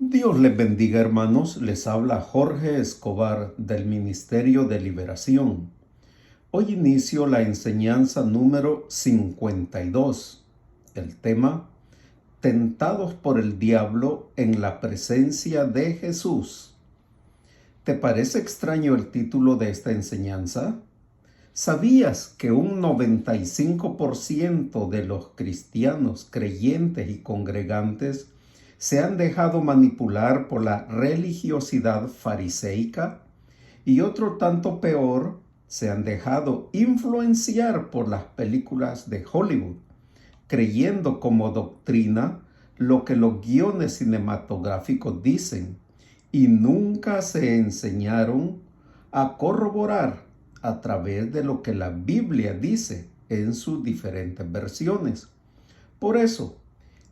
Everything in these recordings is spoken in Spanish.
Dios les bendiga, hermanos. Les habla Jorge Escobar del Ministerio de Liberación. Hoy inicio la enseñanza número 52. El tema: Tentados por el diablo en la presencia de Jesús. ¿Te parece extraño el título de esta enseñanza? ¿Sabías que un 95% de los cristianos creyentes y congregantes se han dejado manipular por la religiosidad fariseica? Y otro tanto peor, se han dejado influenciar por las películas de Hollywood, creyendo como doctrina lo que los guiones cinematográficos dicen, y nunca se enseñaron a corroborar a través de lo que la Biblia dice en sus diferentes versiones. Por eso,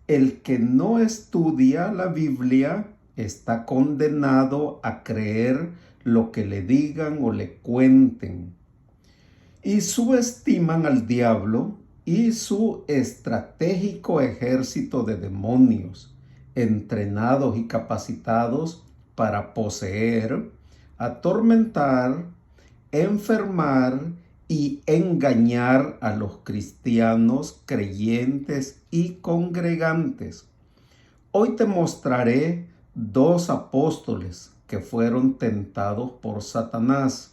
el que no estudia la Biblia está condenado a creer lo que le digan o le cuenten. Y subestiman al diablo y su estratégico ejército de demonios, entrenados y capacitados para poseer, atormentar, enfermar y engañar a los cristianos creyentes y congregantes. Hoy te mostraré dos apóstoles que fueron tentados por Satanás,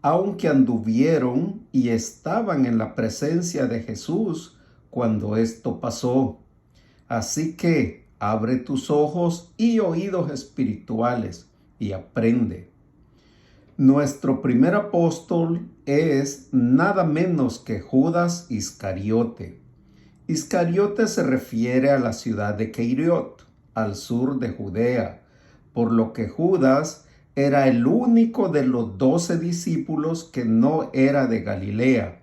aunque anduvieron y estaban en la presencia de Jesús cuando esto pasó. Así que abre tus ojos y oídos espirituales y aprende. Nuestro primer apóstol es nada menos que Judas Iscariote. Iscariote se refiere a la ciudad de Queriot, al sur de Judea, por lo que Judas era el único de los 12 discípulos que no era de Galilea,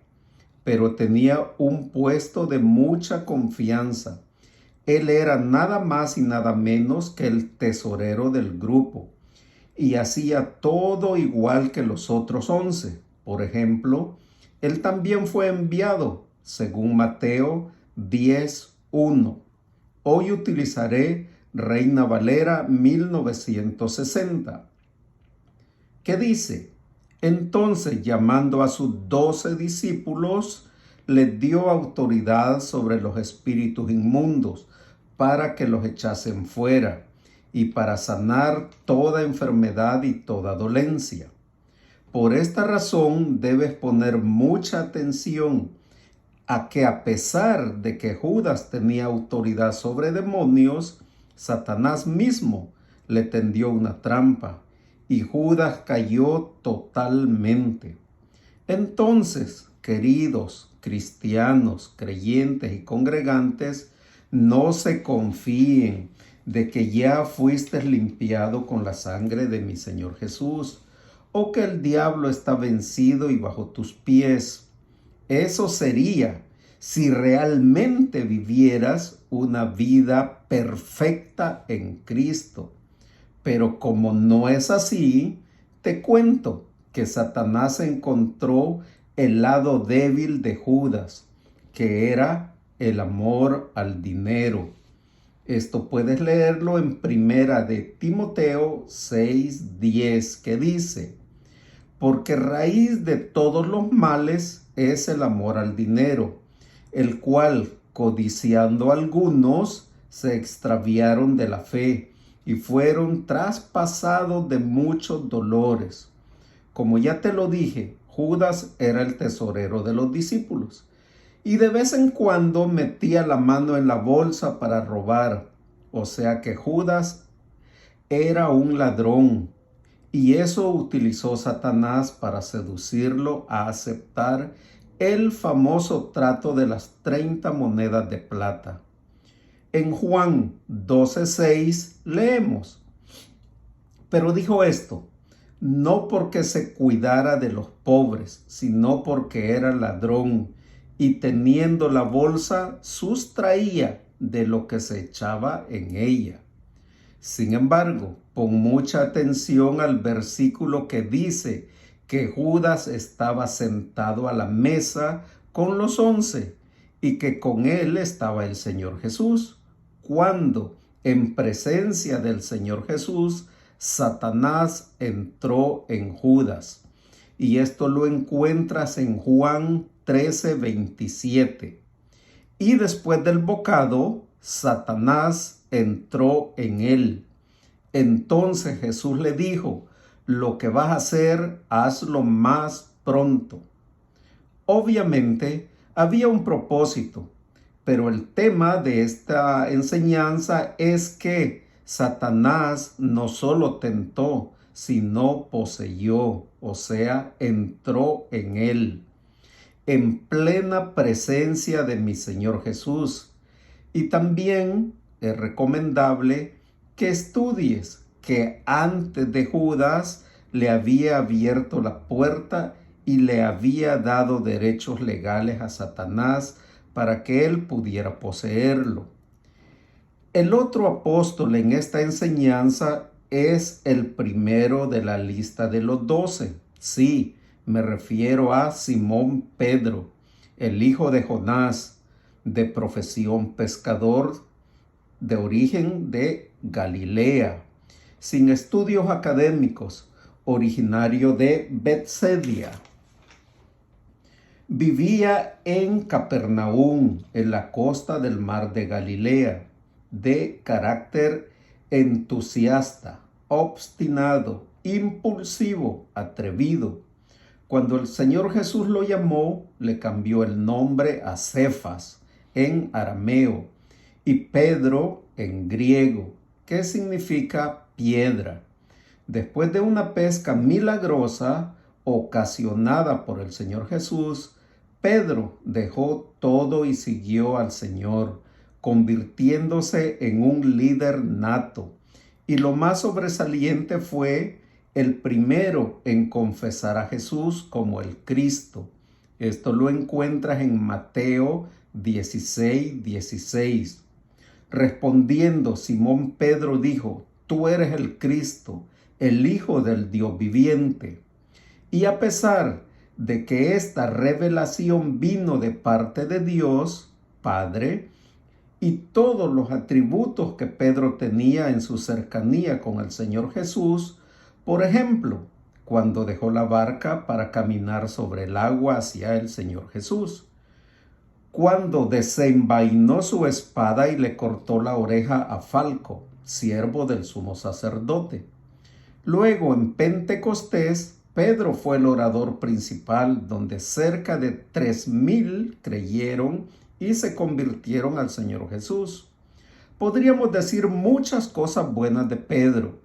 pero tenía un puesto de mucha confianza. Él era nada más y nada menos que el tesorero del grupo y hacía todo igual que los otros 11. Por ejemplo, él también fue enviado, según Mateo 10:1. Hoy utilizaré Reina Valera 1960. ¿Qué dice? Entonces, llamando a sus 12 discípulos, les dio autoridad sobre los espíritus inmundos para que los echasen fuera y para sanar toda enfermedad y toda dolencia. Por esta razón debes poner mucha atención a que, a pesar de que Judas tenía autoridad sobre demonios, Satanás mismo le tendió una trampa y Judas cayó totalmente. Entonces, queridos cristianos, creyentes y congregantes, no se confíen de que ya fuiste limpiado con la sangre de mi Señor Jesús, o que el diablo está vencido y bajo tus pies. Eso sería si realmente vivieras una vida perfecta en Cristo. Pero como no es así, te cuento que Satanás encontró el lado débil de Judas, que era el amor al dinero. Esto puedes leerlo en Primera de Timoteo 6:10, que dice: porque raíz de todos los males es el amor al dinero, el cual, codiciando algunos, se extraviaron de la fe y fueron traspasados de muchos dolores. Como ya te lo dije, Judas era el tesorero de los discípulos y de vez en cuando metía la mano en la bolsa para robar. O sea que Judas era un ladrón, y eso utilizó Satanás para seducirlo a aceptar el famoso trato de las 30 monedas de plata. En Juan 12:6 leemos: pero dijo esto, no porque se cuidara de los pobres, sino porque era ladrón, y teniendo la bolsa, sustraía de lo que se echaba en ella. Sin embargo, pon mucha atención al versículo que dice que Judas estaba sentado a la mesa con los 11 y que con él estaba el Señor Jesús, cuando en presencia del Señor Jesús, Satanás entró en Judas. Y esto lo encuentras en Juan 13:27. Y después del bocado, Satanás entró en él. Entonces Jesús le dijo: lo que vas a hacer, hazlo más pronto. Obviamente, había un propósito, pero el tema de esta enseñanza es que Satanás no solo tentó, sino poseyó, o sea, entró en él, en plena presencia de mi Señor Jesús. Y también es recomendable que estudies que antes de Judas le había abierto la puerta y le había dado derechos legales a Satanás para que él pudiera poseerlo. El otro apóstol en esta enseñanza es el primero de la lista de los 12. Sí, me refiero a Simón Pedro, el hijo de Jonás, de profesión pescador, de origen de Galilea, sin estudios académicos, originario de Betsaida. Vivía en Capernaum, en la costa del mar de Galilea, de carácter entusiasta, obstinado, impulsivo, atrevido. Cuando el Señor Jesús lo llamó, le cambió el nombre a Cefas en arameo y Pedro en griego, que significa piedra. Después de una pesca milagrosa ocasionada por el Señor Jesús, Pedro dejó todo y siguió al Señor, convirtiéndose en un líder nato. Y lo más sobresaliente fue el primero en confesar a Jesús como el Cristo. Esto lo encuentras en Mateo 16:16. Respondiendo, Simón Pedro dijo: tú eres el Cristo, el Hijo del Dios viviente. Y a pesar de que esta revelación vino de parte de Dios, Padre, y todos los atributos que Pedro tenía en su cercanía con el Señor Jesús, por ejemplo, cuando dejó la barca para caminar sobre el agua hacia el Señor Jesús, cuando desenvainó su espada y le cortó la oreja a Falco, siervo del sumo sacerdote. Luego, en Pentecostés, Pedro fue el orador principal, donde cerca de 3,000 creyeron y se convirtieron al Señor Jesús. Podríamos decir muchas cosas buenas de Pedro,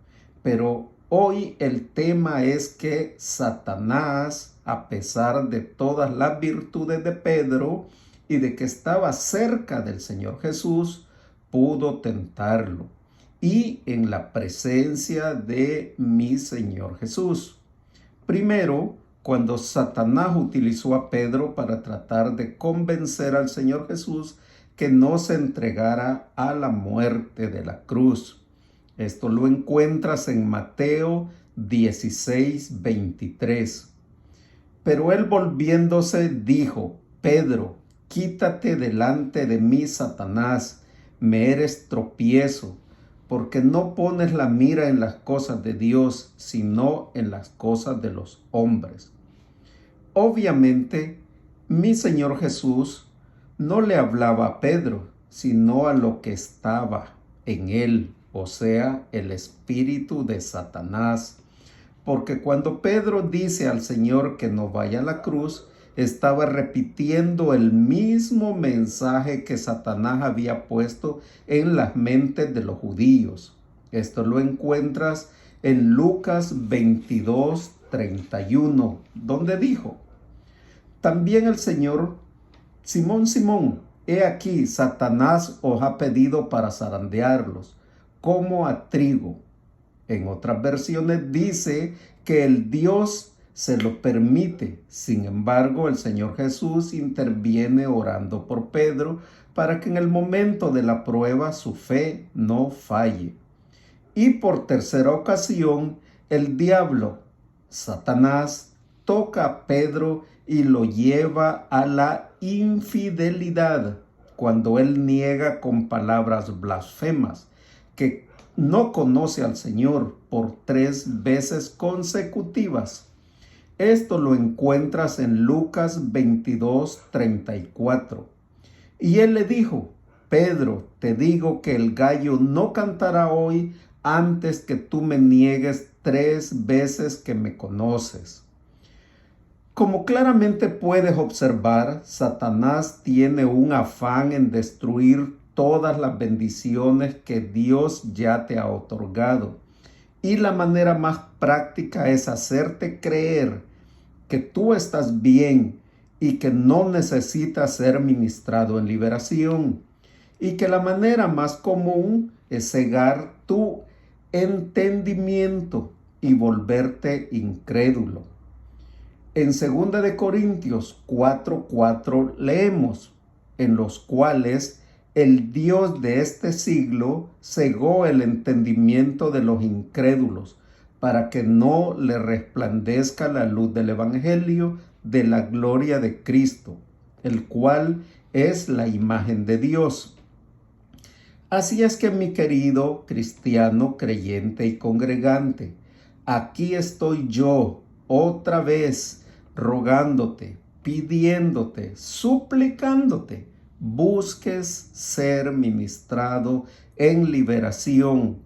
pero hoy el tema es que Satanás, a pesar de todas las virtudes de Pedro y de que estaba cerca del Señor Jesús, pudo tentarlo. Y en la presencia de mi Señor Jesús. Primero, cuando Satanás utilizó a Pedro para tratar de convencer al Señor Jesús que no se entregara a la muerte de la cruz. Esto lo encuentras en Mateo 16:23. Pero él volviéndose dijo: Pedro, quítate delante de mí, Satanás, me eres tropiezo, porque no pones la mira en las cosas de Dios, sino en las cosas de los hombres. Obviamente, mi Señor Jesús no le hablaba a Pedro, sino a lo que estaba en él, o sea, el espíritu de Satanás. Porque cuando Pedro dice al Señor que no vaya a la cruz, estaba repitiendo el mismo mensaje que Satanás había puesto en las mentes de los judíos. Esto lo encuentras en Lucas 22:31, donde dijo: también el Señor: Simón, Simón, he aquí, Satanás os ha pedido para zarandearlos, como a trigo. En otras versiones dice que el Dios se lo permite. Sin embargo, el Señor Jesús interviene orando por Pedro para que en el momento de la prueba su fe no falle. Y por tercera ocasión, el diablo, Satanás, toca a Pedro y lo lleva a la infidelidad cuando él niega con palabras blasfemas que no conoce al Señor por 3 veces consecutivas. Esto lo encuentras en Lucas 22:34. Y él le dijo: Pedro, te digo que el gallo no cantará hoy antes que tú me niegues 3 veces que me conoces. Como claramente puedes observar, Satanás tiene un afán en destruir todas las bendiciones que Dios ya te ha otorgado. Y la manera más práctica es hacerte creer que tú estás bien y que no necesitas ser ministrado en liberación. Y que la manera más común es cegar tu entendimiento y volverte incrédulo. En 2 de Corintios 4:4 leemos: en los cuales el Dios de este siglo cegó el entendimiento de los incrédulos, para que no le resplandezca la luz del Evangelio de la gloria de Cristo, el cual es la imagen de Dios. Así es que, mi querido cristiano, creyente y congregante, aquí estoy yo otra vez rogándote, pidiéndote, suplicándote, busques ser ministrado en liberación,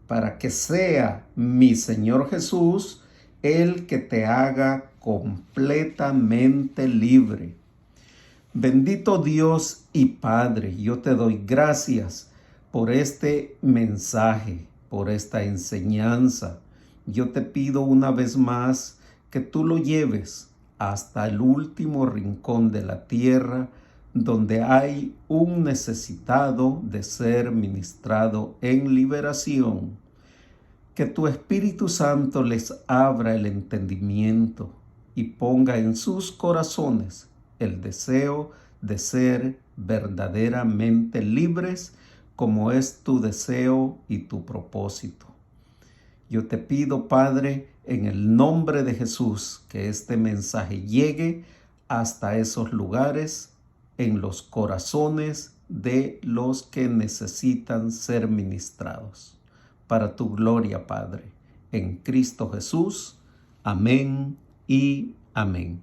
para que sea mi Señor Jesús el que te haga completamente libre. Bendito Dios y Padre, yo te doy gracias por este mensaje, por esta enseñanza. Yo te pido una vez más que tú lo lleves hasta el último rincón de la tierra, donde hay un necesitado de ser ministrado en liberación. Que tu Espíritu Santo les abra el entendimiento y ponga en sus corazones el deseo de ser verdaderamente libres, como es tu deseo y tu propósito. Yo te pido, Padre, en el nombre de Jesús, que este mensaje llegue hasta esos lugares, en los corazones de los que necesitan ser ministrados. Para tu gloria, Padre, en Cristo Jesús. Amén y amén.